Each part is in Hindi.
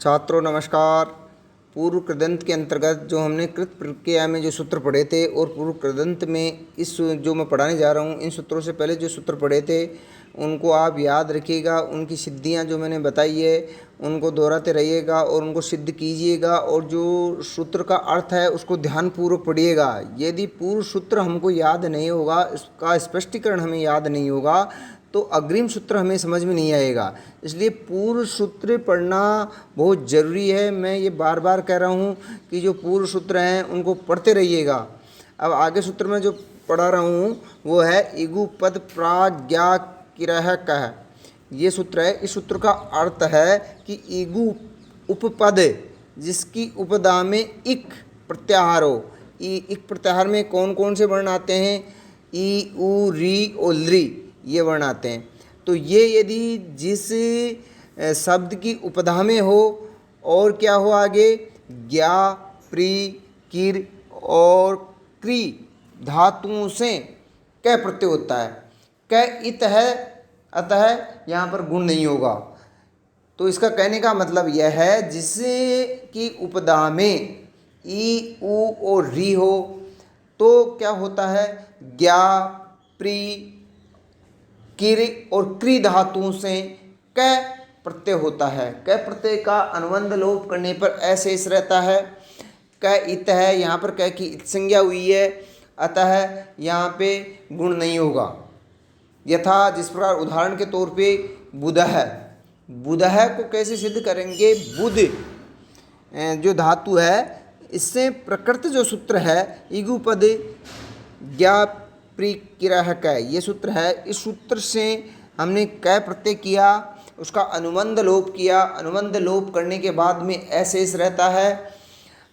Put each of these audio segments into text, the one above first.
छात्रों नमस्कार। पूर्व कृदंत के अंतर्गत जो हमने कृत प्रक्रिया में जो सूत्र पढ़े थे और पूर्व कृदंत में इस जो मैं पढ़ाने जा रहा हूँ इन सूत्रों से पहले जो सूत्र पढ़े थे उनको आप याद रखिएगा। उनकी सिद्धियाँ जो मैंने बताई है उनको दोहराते रहिएगा और उनको सिद्ध कीजिएगा और जो सूत्र का अर्थ है उसको ध्यानपूर्वक पढ़िएगा। यदि पूर्व सूत्र हमको याद नहीं होगा, इसका स्पष्टीकरण हमें याद नहीं होगा तो अग्रिम सूत्र हमें समझ में नहीं आएगा। इसलिए पूर्व सूत्र पढ़ना बहुत ज़रूरी है। मैं ये बार बार कह रहा हूँ कि जो पूर्व सूत्र हैं उनको पढ़ते रहिएगा। अब आगे सूत्र में जो पढ़ा रहा हूँ वो है इगुपद प्राज्ञा किरह कह। ये सूत्र है। इस सूत्र का अर्थ है कि इगु उपपद जिसकी उपदा में इक प्रत्याहार हो। इक प्रत्याहार में कौन कौन से वर्ण आते हैं? ई, उ, री और लृ ये वर्ण आते हैं। तो ये यदि जिस शब्द की उपधा में हो और क्या हो आगे ज्ञा, प्री, किर और क्री धातुओं से क प्रत्यय होता है। क इत है, अतः यहाँ पर गुण नहीं होगा। तो इसका कहने का मतलब यह है जिससे कि उपधा में ई, उ और री हो तो क्या होता है ज्ञा, प्री, किर और क्री धातुओं से क प्रत्यय होता है। क प्रत्यय का अनुबंध लोप करने पर अशेष रहता है। क इत है, यहाँ पर क की इत संज्ञा हुई है, अतः यहाँ पे गुण नहीं होगा। यथा जिस प्रकार उदाहरण के तौर पे बुधः, बुधः को कैसे सिद्ध करेंगे? बुध जो धातु है इससे प्रकृत जो सूत्र है इगुपद ज्ञा प्री किरह क ये सूत्र है। इस सूत्र से हमने क प्रत्यय किया, उसका अनुबंध लोप किया। अनुबंध लोप करने के बाद में अशेष रहता है।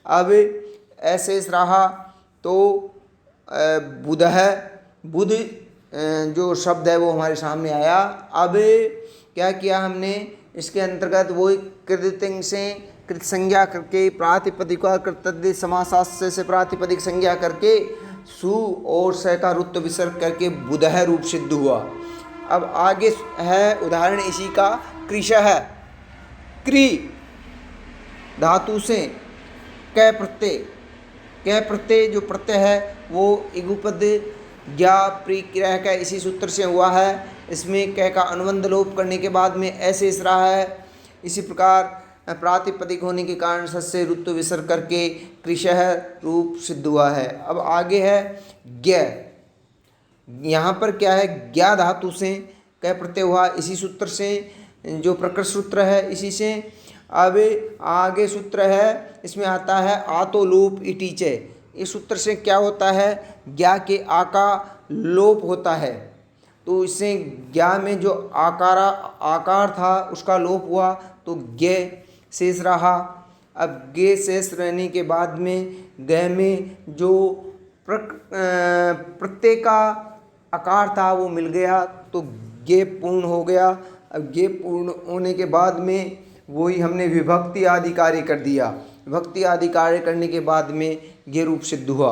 अब अशेष रहा तो बुधः, बुध जो शब्द है वो हमारे सामने आया। अब क्या किया हमने? इसके अंतर्गत वो कृतिंग से कृत संज्ञा करके प्रातिपदिका कृतद्धित समासास्य से प्रातिपदिक संज्ञा करके सु और स का रुत्व विसर्ग करके बुधः रूप सिद्ध हुआ। अब आगे है उदाहरण इसी का कृशः। क्री धातु से क प्रत्यय, क प्रत्यय जो प्रत्यय है वो इगुपद ज्ञा प्री किरह का इसी सूत्र से हुआ है। इसमें क का अनुबंध लोप करने के बाद में अशेष रहा है। इसी प्रकार प्रातिपदिक होने के कारण सस्य रुत्व विसर्ग करके कृशः रूप सिद्ध हुआ है। अब आगे है ज्ञ। यहाँ पर क्या है? ज्ञा धातु से क प्रत्यय हुआ इसी सूत्र से, जो प्रकृत सूत्र है इसी से। अब आगे सूत्र है, इसमें आता है आतो लोप इटीचे। इस सूत्र से क्या होता है? ज्ञा के आका लोप होता है। तो इससे ज्ञा में जो आकार था उसका लोप हुआ तो ज्ञ शेष रहा। अब गे शेष रहने के बाद में ग में जो प्रत्यय का आकार था वो मिल गया तो गे पूर्ण हो गया। अब गे पूर्ण होने के बाद में वही हमने विभक्ति आदि कार्य कर दिया। विभक्ति आदि कार्य करने के बाद में गे रूप सिद्ध हुआ।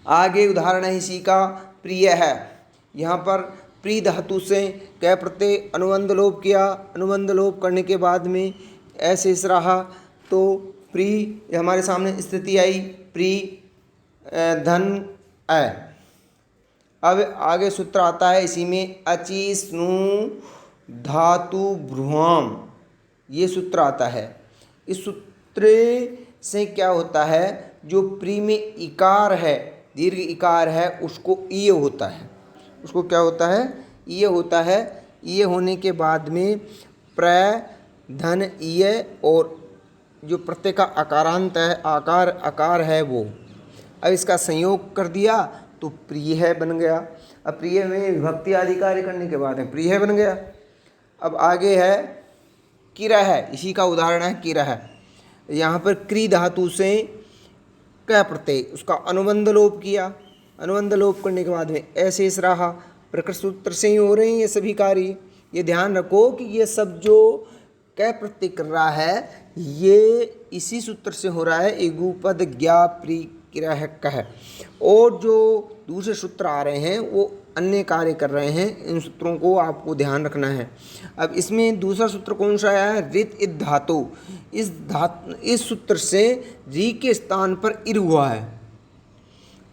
आगे उदाहरण है इसी का प्रिय है। यहाँ पर प्री धातु से क प्रत्यय अनुबंध लोप किया। अनुबंध लोप करने के बाद में अशेष रहा तो प्री हमारे सामने स्थिति आई प्री धन अ। अब आगे सूत्र आता है इसी में अचि स्नु धातु भ्रुवाम, ये सूत्र आता है। इस सूत्र से क्या होता है? जो प्री में इकार है, दीर्घ इकार है, उसको ईय होता है। उसको क्या होता है? ईय होता है। ईय होने के बाद में प्र धन ईय और जो प्रत्यय का आकारांत है आकार है वो। अब इसका संयोग कर दिया तो प्रिय बन गया। अब प्रिय में विभक्ति आदि कार्य करने के बाद में प्रिय बन गया। अब आगे है किरह, इसी का उदाहरण है किरह। यहाँ पर क्री धातु से क प्रत्यय उसका अनुबंध लोप किया। अनुबंध लोप करने के बाद में अशेष रहा। प्रकृत सूत्र से ही हो रहे हैं ये सभी कार्य। ये ध्यान रखो कि ये सब जो क प्रत्यय कर रहा है ये इसी सूत्र से हो रहा है इगुपद ज्ञा प्री किरह कह। और जो दूसरे सूत्र आ रहे हैं वो अन्य कार्य कर रहे हैं। इन सूत्रों को आपको ध्यान रखना है। अब इसमें दूसरा सूत्र कौन सा आया है? रित इत धातु। इस सूत्र से री के स्थान पर इर हुआ है,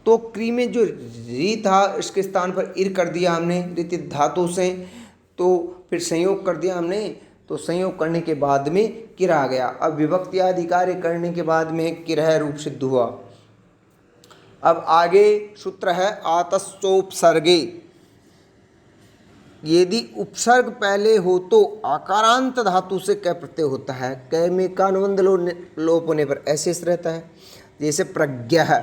तो क्री में जो री था इसके स्थान पर इर कर दिया हमने रित इत धातु से, तो फिर संयोग कर दिया हमने, तो संयोग करने के बाद में किर आ गया। अब विभक्ति आदि कार्य करने के बाद में किरह रूप सिद्ध हुआ। अब आगे सूत्र है आतस्सोपसर्गे। यदि उपसर्ग पहले हो तो आकारांत धातु से क प्रत्यय होता है। क में का अनुबंध लोप होने पर ऐसे रहता है, जैसे प्रज्ञा है।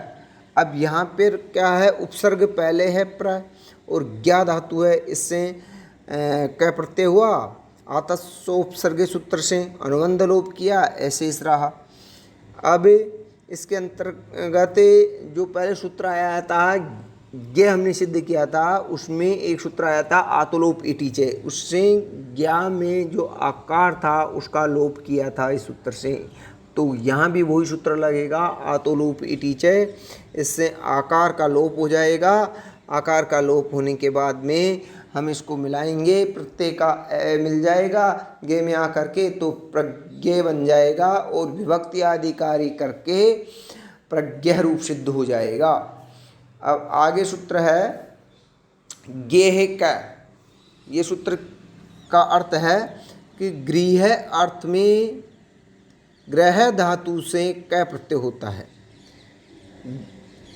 अब यहाँ पर क्या है? उपसर्ग पहले है प्र और ज्ञा धातु है, इससे क प्रत्यय हुआ। आतस्सोपसर्गे सूत्र से अनुबंध लोप किया, ऐसे इस रहा। अब इसके अंतर्गत जो पहले सूत्र आया था ये हमने सिद्ध किया था, उसमें एक सूत्र आया था आतोलोप इटीचे, उससे ज्ञा में जो आकार था उसका लोप किया था इस सूत्र से। तो यहाँ भी वही सूत्र लगेगा आतोलोप इटीचे, इससे आकार का लोप हो जाएगा। आकार का लोप होने के बाद में हम इसको मिलाएंगे, प्रत्यय का मिल जाएगा गे में आकर के, तो प्रज्ञे बन जाएगा और विभक्ति आदि कार्य करके प्रज्ञ रूप सिद्ध हो जाएगा। अब आगे सूत्र है गेह क। ये सूत्र का अर्थ है कि गृह अर्थ में ग्रह धातु से क प्रत्यय होता है।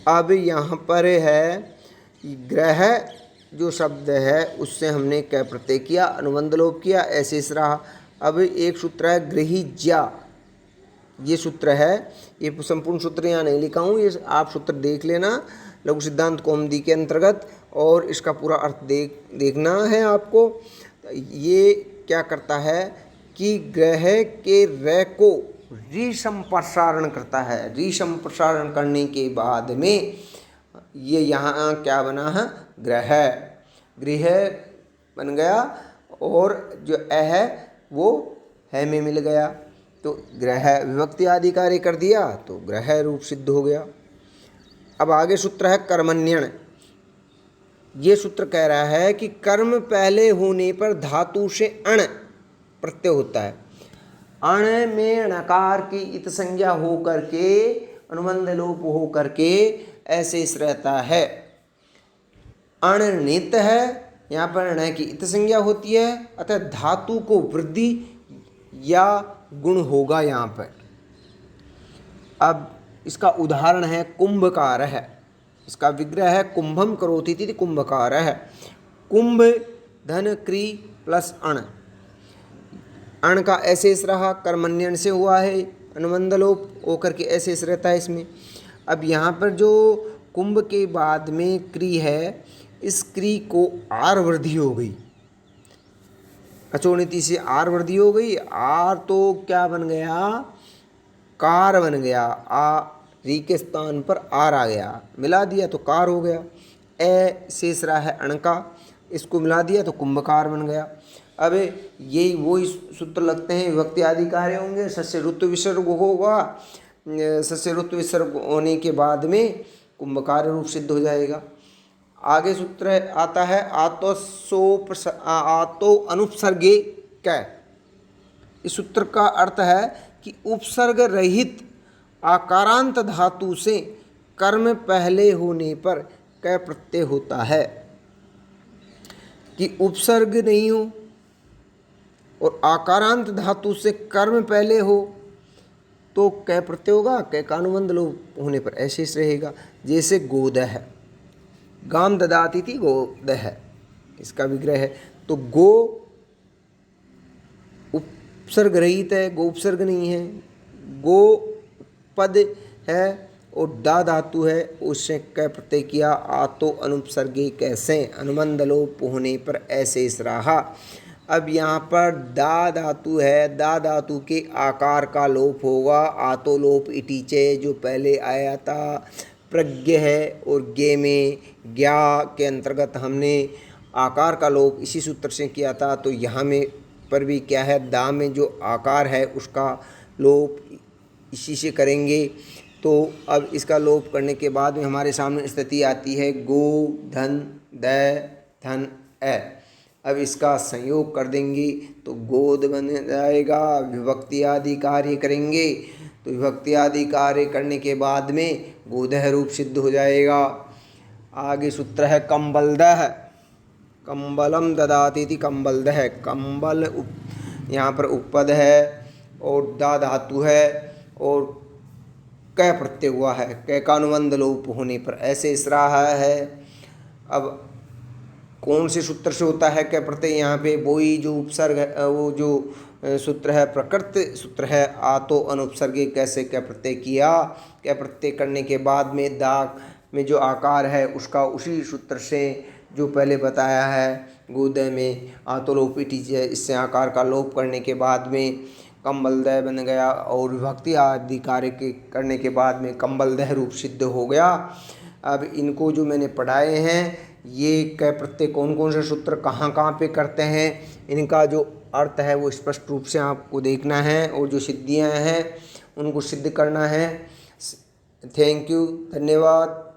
अब यहाँ पर है ग्रह जो शब्द है उससे हमने क प्रत्यय किया, अनुबंध लोप किया, ऐसे इस रहा। अब एक सूत्र है गृहीज्या। ये सूत्र है, ये संपूर्ण सूत्र यहाँ नहीं लिखा हूँ, ये आप सूत्र देख लेना लघु सिद्धांत कौमुदी के अंतर्गत, और इसका पूरा अर्थ देखना है आपको। ये क्या करता है कि ग्रह के र को री संप्रसारण करता है। री संप्रसारण करने के बाद में ये यहाँ क्या बना है? ग्रह। गृह बन गया और जो अ है वो है में मिल गया, तो ग्रह विभक्ति आदि कार्य कर दिया तो ग्रह रूप सिद्ध हो गया। अब आगे सूत्र है कर्मण्यण। ये सूत्र कह रहा है कि कर्म पहले होने पर धातु से अण प्रत्यय होता है। अण में णकार की इत संज्ञा हो करके अनुबंध लोप हो करके ऐसे इस रहता है। अणनित है, यहाँ पर ण की इत संज्ञा होती है, अतः धातु को वृद्धि या गुण होगा यहाँ पर। अब इसका उदाहरण है कुंभकार है। इसका विग्रह है कुंभम करोति इति कुंभकार है। कुंभ धन क्री प्लस अण। अण का ऐसे इस रहा, कर्मण्यन से हुआ है, अनुबंध लोप होकर के ऐसे इस रहता है इसमें। अब यहाँ पर जो कुंभ के बाद में क्री है, इस क्री को आर वृद्धि हो गई, अचोनिति से आर वृद्धि हो गई। आर तो क्या बन गया? कार बन गया। आ री के स्थान पर आर आ गया, मिला दिया तो कार हो गया। ए शेष रहा है अण का, इसको मिला दिया तो कुंभकार बन गया। अब यही वही सूत्र लगते हैं, विभक्ति आदि कार्य होंगे, सस्य ऋतु विसर्ग होगा, सस्य ऋतु विसर्ग होने के बाद में कुंभकार रूप सिद्ध हो जाएगा। आगे सूत्र आता है आतो अनुपसर्गे क। इस सूत्र का अर्थ है कि उपसर्ग रहित आकारांत धातु से कर्म पहले होने पर क प्रत्यय होता है। कि उपसर्ग नहीं हो और आकारांत धातु से कर्म पहले हो तो क प्रत्यय होगा, क का अनुबंध लोप होने पर ऐसे रहेगा। जैसे गोदह, गाम ददाती थी गोदह, इसका विग्रह है। तो गो उपसर्ग रहित है, गो उपसर्ग नहीं है, गो पद है और दा धातु है, उससे क प्रत्यय किया। आतो अनुपसर्गे कैसे, अनुबंध लोप होने पर ऐसे इस रहा। अब यहाँ पर दा धातु है, दा धातु के आकार का लोप होगा। आतो लोप इटीचे जो पहले आया था प्रज्ञ है, और गे में ज्ञा के अंतर्गत हमने आकार का लोप इसी सूत्र से किया था। तो यहाँ में पर भी क्या है, दा में जो आकार है उसका लोप इसी से करेंगे। तो अब इसका लोप करने के बाद में हमारे सामने स्थिति आती है गो धन द धन ए। अब इसका संयोग कर देंगे तो गोद बन जाएगा। विभक्ति आदि कार्य करेंगे तो विभक्ति आदि कार्य करने के बाद में गोदह रूप सिद्ध हो जाएगा। आगे सूत्र है कंबलदह। कंबलम ददाति थी कंबलदह। कंबल यहाँ पर उपपद है और दा धातु है और क प्रत्यय हुआ है। क का अनुबंध लोप होने पर ऐसे इस रहा है। अब कौन से सूत्र से होता है क प्रत्यय? यहाँ पे वही जो उपसर्ग है, वो जो सूत्र है प्रकृत सूत्र है। आतो अनुपसर्गे कैसे क प्रत्यय किया। क प्रत्यय करने के बाद में दाग में जो आकार है उसका उसी सूत्र से जो पहले बताया है गोदय में आतो लोपिटी है, इससे आकार का लोप करने के बाद में कंबलदय बन गया और विभक्ति आदि कार्य के करने के बाद में कंबलदह रूप सिद्ध हो गया। अब इनको जो मैंने पढ़ाए हैं ये क प्रत्यय कौन कौन से सूत्र कहाँ कहाँ पे करते हैं, इनका जो अर्थ है वो स्पष्ट रूप से आपको देखना है और जो सिद्धियाँ हैं उनको सिद्ध करना है। थैंक यू, धन्यवाद।